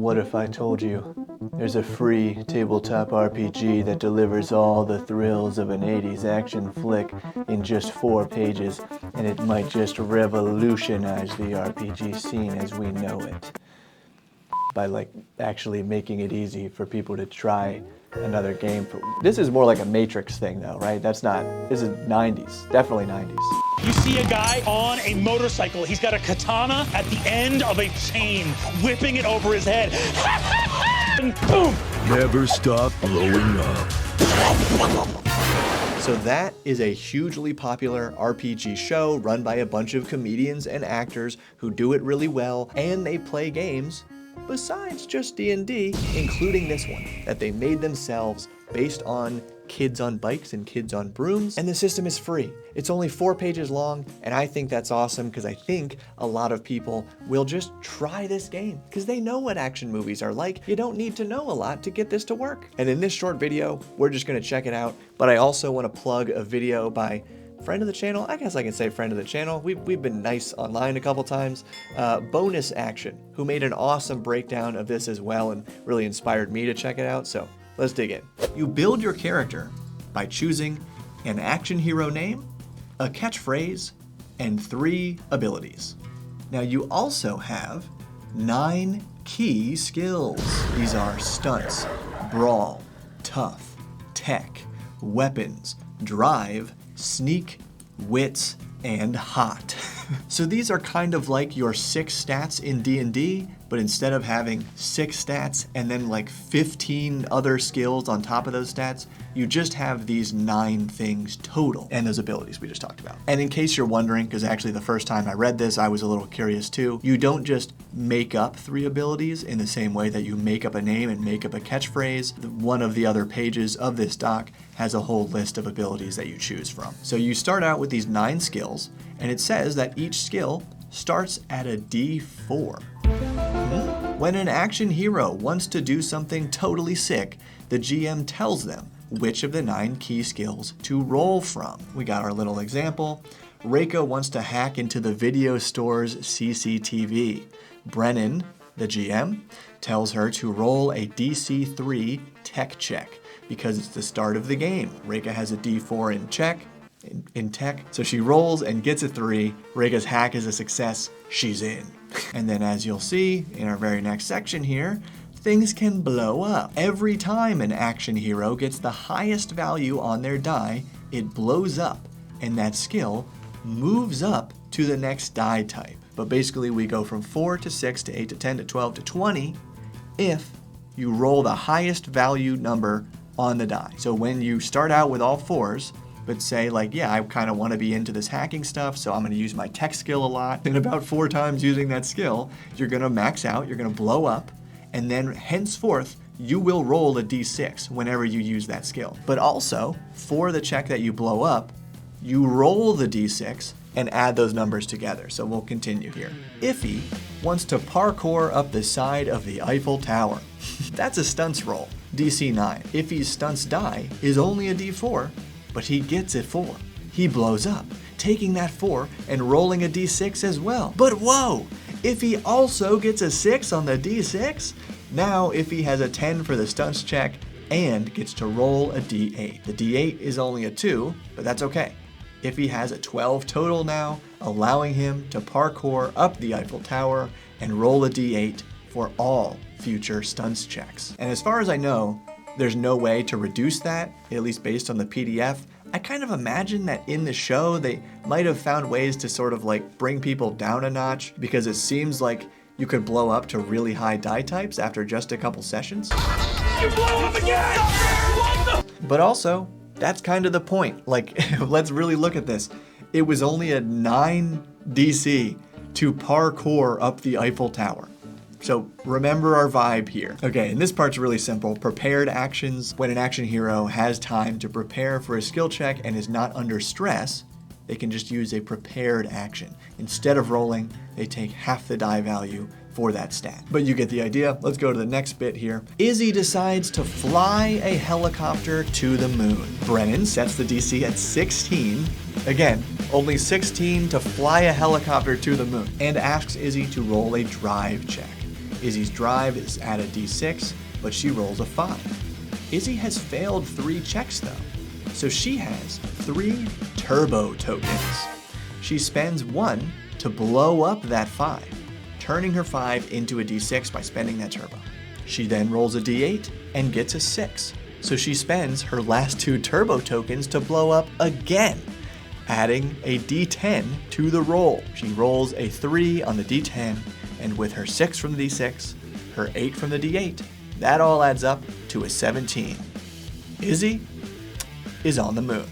What if I told you there's a free tabletop RPG that delivers all the thrills of an 80's action flick in just 4 pages, and it might just revolutionize the RPG scene as we know it by actually making it easy for people to try another game. This is more like a Matrix thing though, right? This is 90's, definitely 90's. You see a guy on a motorcycle. He's got a katana at the end of a chain, whipping it over his head. And boom! Never stop blowing up. So that is a hugely popular RPG show run by a bunch of comedians and actors who do it really well, and they play games besides just D&D, including this one that they made themselves based on kids on bikes and kids on brooms, and the system is free. It's only 4 pages long, and I think that's awesome because I think a lot of people will just try this game because they know what action movies are like. You don't need to know a lot to get this to work. And in this short video, we're just gonna check it out, but I also want to plug a video by friend of the channel, I guess I can say friend of the channel. We've been nice online a couple times. Bonus Action, who made an awesome breakdown of this as well and really inspired me to check it out, so let's dig in. You build your character by choosing an action hero name, a catchphrase, and 3 abilities. Now you also have 9 key skills. These are stunts, brawl, tough, tech, weapons, drive, sneak, wits, and hot. So these are kind of like your 6 stats in D&D, but instead of having 6 stats and then like 15 other skills on top of those stats, you just have these 9 things total and those abilities we just talked about. And in case you're wondering, because actually the first time I read this, I was a little curious too, you don't just make up 3 abilities in the same way that you make up a name and make up a catchphrase. One of the other pages of this doc has a whole list of abilities that you choose from. So you start out with these 9 skills, and it says that each skill starts at a D4. When an action hero wants to do something totally sick, the GM tells them which of the 9 key skills to roll from. We got our little example. Reika wants to hack into the video store's CCTV. Brennan, the GM, tells her to roll a DC3 tech check because it's the start of the game. Reika has a D4 in tech, so she rolls and gets a 3. Reika's hack is a success. She's in. And then as you'll see in our very next section here, things can blow up. Every time an action hero gets the highest value on their die, it blows up, and that skill moves up to the next die type. But basically we go from 4 to 6 to 8 to 10 to 12 to 20 if you roll the highest value number on the die. So when you start out with all 4s, but say like, yeah, I kind of want to be into this hacking stuff, so I'm going to use my tech skill a lot. And about 4 times using that skill, you're going to max out, you're going to blow up, and then henceforth, you will roll a d6 whenever you use that skill. But also, for the check that you blow up, you roll the d6 and add those numbers together. So we'll continue here. Iffy wants to parkour up the side of the Eiffel Tower. That's a stunts roll, DC 9. Iffy's stunts die is only a d4, but he gets a 4. He blows up, taking that 4 and rolling a d6 as well. But whoa, Iffy also gets a 6 on the d6. Now Iffy has a 10 for the stunts check and gets to roll a d8. The d8 is only a 2, but that's okay. Iffy has a 12 total now, allowing him to parkour up the Eiffel Tower and roll a d8 for all future stunts checks. And as far as I know, there's no way to reduce that, at least based on the PDF. I kind of imagine that in the show, they might have found ways to sort of like bring people down a notch because it seems like you could blow up to really high die types after just a couple sessions. You blow up again! What the? But also, that's kind of the point. Like, let's really look at this. It was only a 9 DC to parkour up the Eiffel Tower. So remember our vibe here. Okay, and this part's really simple. Prepared actions. When an action hero has time to prepare for a skill check and is not under stress, they can just use a prepared action. Instead of rolling, they take half the die value for that stat. But you get the idea. Let's go to the next bit here. Izzy decides to fly a helicopter to the moon. Brennan sets the DC at 16. Again, only 16 to fly a helicopter to the moon, and asks Izzy to roll a drive check. Izzy's drive is at a d6, but she rolls a 5. Izzy has failed 3 checks though, so she has 3 turbo tokens. She spends 1 to blow up that 5, turning her 5 into a d6 by spending that turbo. She then rolls a d8 and gets a 6, so she spends her last 2 turbo tokens to blow up again, adding a d10 to the roll. She rolls a 3 on the d10, and with her 6 from the d6, her 8 from the d8, that all adds up to a 17. Izzy is on the moon.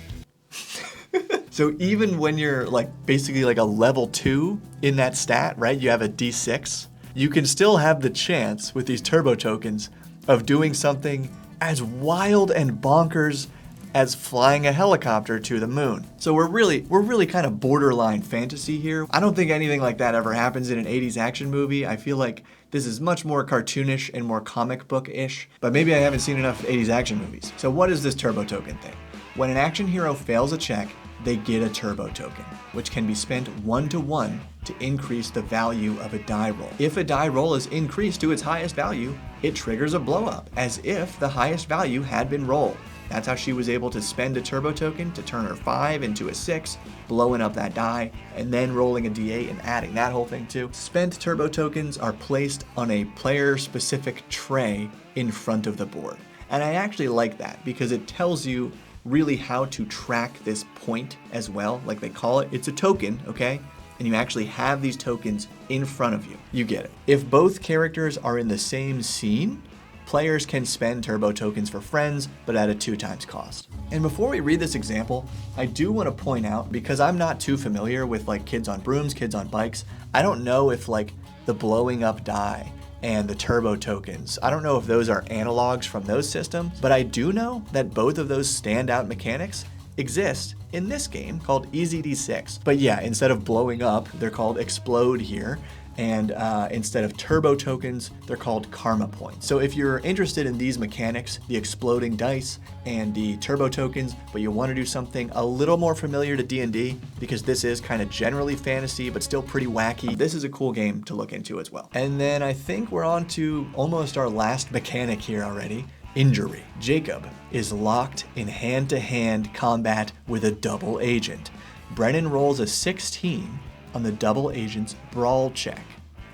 So even when you're basically a level 2 in that stat, right? You have a d6, you can still have the chance with these turbo tokens of doing something as wild and bonkers as flying a helicopter to the moon. So we're really kind of borderline fantasy here. I don't think anything like that ever happens in an 80s action movie. I feel like this is much more cartoonish and more comic book-ish, but maybe I haven't seen enough 80s action movies. So what is this turbo token thing? When an action hero fails a check, they get a turbo token, which can be spent 1-to-1 to increase the value of a die roll. If a die roll is increased to its highest value, it triggers a blow up, as if the highest value had been rolled. That's how she was able to spend a turbo token to turn her 5 into a 6, blowing up that die, and then rolling a d8 and adding that whole thing too. Spent turbo tokens are placed on a player-specific tray in front of the board. And I actually like that because it tells you really how to track this point as well, like they call it. It's a token, okay? And you actually have these tokens in front of you. You get it. If both characters are in the same scene, players can spend turbo tokens for friends, but at a 2x cost. And before we read this example, I do want to point out, because I'm not too familiar with kids on brooms, kids on bikes, I don't know if the blowing up die and the turbo tokens, I don't know if those are analogs from those systems, but I do know that both of those standout mechanics exist in this game called Easy D6. But yeah, instead of blowing up, they're called explode here. And instead of turbo tokens, they're called karma points. So if you're interested in these mechanics, the exploding dice and the turbo tokens, but you want to do something a little more familiar to D&D, because this is kind of generally fantasy, but still pretty wacky, this is a cool game to look into as well. And then I think we're on to almost our last mechanic here already, injury. Jacob is locked in hand-to-hand combat with a double agent. Brennan rolls a 16 on the double agent's brawl check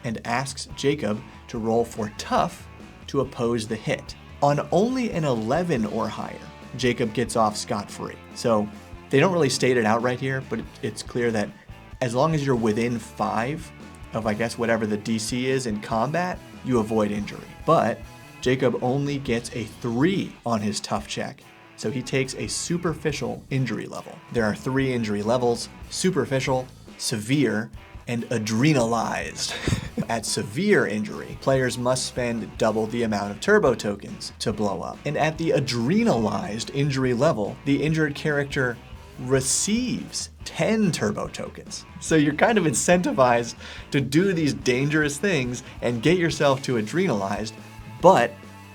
and asks Jacob to roll for tough to oppose the hit. On only an 11 or higher, Jacob gets off scot-free. So they don't really state it out right here, but it's clear that as long as you're within 5 of, I guess, whatever the DC is in combat, you avoid injury. But Jacob only gets a 3 on his tough check, so he takes a superficial injury level. There are 3 injury levels: superficial, severe, and adrenalized. At severe injury, players must spend double the amount of turbo tokens to blow up. And at the adrenalized injury level, the injured character receives 10 turbo tokens. So you're kind of incentivized to do these dangerous things and get yourself to adrenalized, but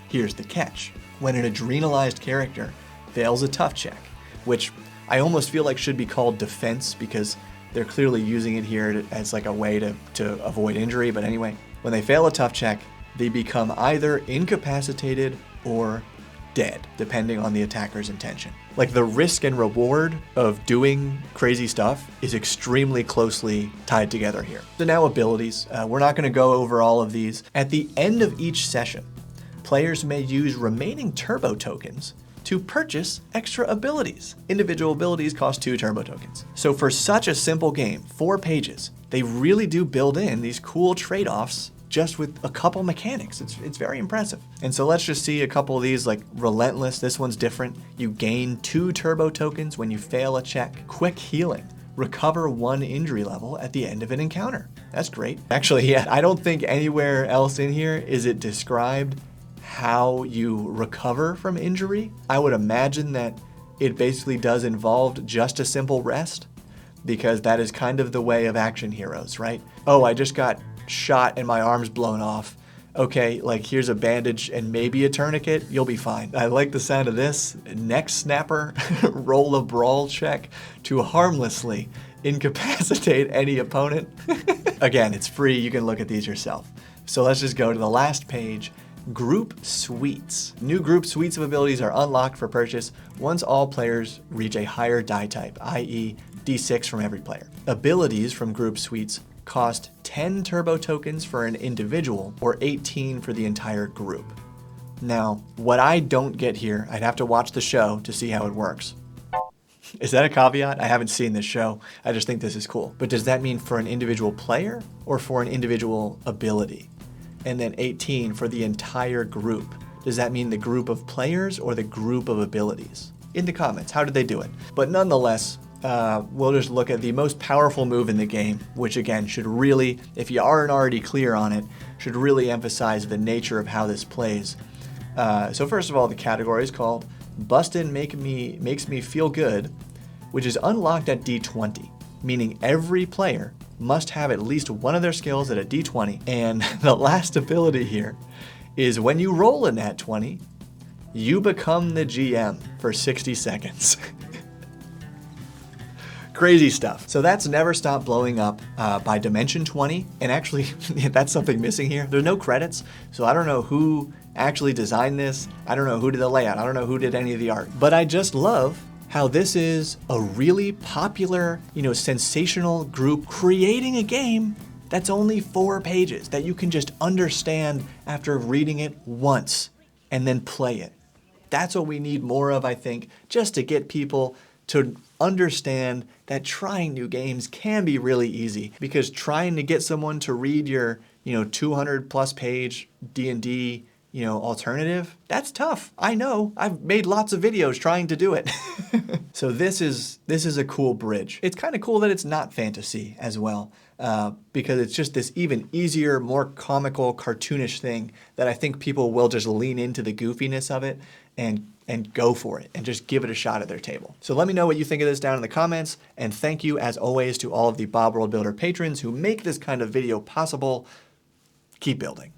here's the catch. When an adrenalized character fails a tough check, which I almost feel like should be called defense because they're clearly using it here as a way to avoid injury, but anyway, when they fail a tough check, they become either incapacitated or dead, depending on the attacker's intention. The risk and reward of doing crazy stuff is extremely closely tied together here. So now abilities. We're not going to go over all of these. At the end of each session, players may use remaining turbo tokens to purchase extra abilities. Individual abilities cost 2 turbo tokens. So for such a simple game, 4 pages, they really do build in these cool trade-offs just with a couple mechanics. It's very impressive. And so let's just see a couple of these, Relentless. This one's different. You gain 2 turbo tokens when you fail a check. Quick healing. Recover 1 injury level at the end of an encounter. That's great. Actually, yeah, I don't think anywhere else in here is it described how you recover from injury. I would imagine that it basically does involve just a simple rest, because that is kind of the way of action heroes, right? Oh, I just got shot and my arm's blown off. Okay, here's a bandage and maybe a tourniquet, you'll be fine. I like the sound of this. Neck snapper, roll a brawl check to harmlessly incapacitate any opponent. Again, it's free, you can look at these yourself. So let's just go to the last page. Group Suites. New group suites of abilities are unlocked for purchase once all players reach a higher die type, i.e. D6 from every player. Abilities from group suites cost 10 turbo tokens for an individual or 18 for the entire group. Now, what I don't get here, I'd have to watch the show to see how it works. Is that a caveat? I haven't seen this show. I just think this is cool. But does that mean for an individual player or for an individual ability? And then 18 for the entire group. Does that mean the group of players or the group of abilities? In the comments, how did they do it? But nonetheless, we'll just look at the most powerful move in the game, which again should really, if you aren't already clear on it, should really emphasize the nature of how this plays. So first of all, the category is called Bustin' Makes Me Feel Good, which is unlocked at D20, meaning every player must have at least one of their skills at a D20. And the last ability here is when you roll a nat 20, you become the GM for 60 seconds. Crazy stuff. So that's Never Stop Blowing Up by Dimension 20. And actually, that's something missing here. There's no credits, so I don't know who actually designed this. I don't know who did the layout. I don't know who did any of the art. But I just love how this is a really popular, sensational group creating a game that's only 4 pages that you can just understand after reading it once and then play it. That's what we need more of, I think, just to get people to understand that trying new games can be really easy, because trying to get someone to read your, 200 plus page D&D, alternative, that's tough. I know, I've made lots of videos trying to do it. So this is a cool bridge. It's kind of cool that it's not fantasy as well, because it's just this even easier, more comical, cartoonish thing that I think people will just lean into the goofiness of it and go for it and just give it a shot at their table. So let me know what you think of this down in the comments, and thank you as always to all of the Bob World Builder patrons who make this kind of video possible. Keep building.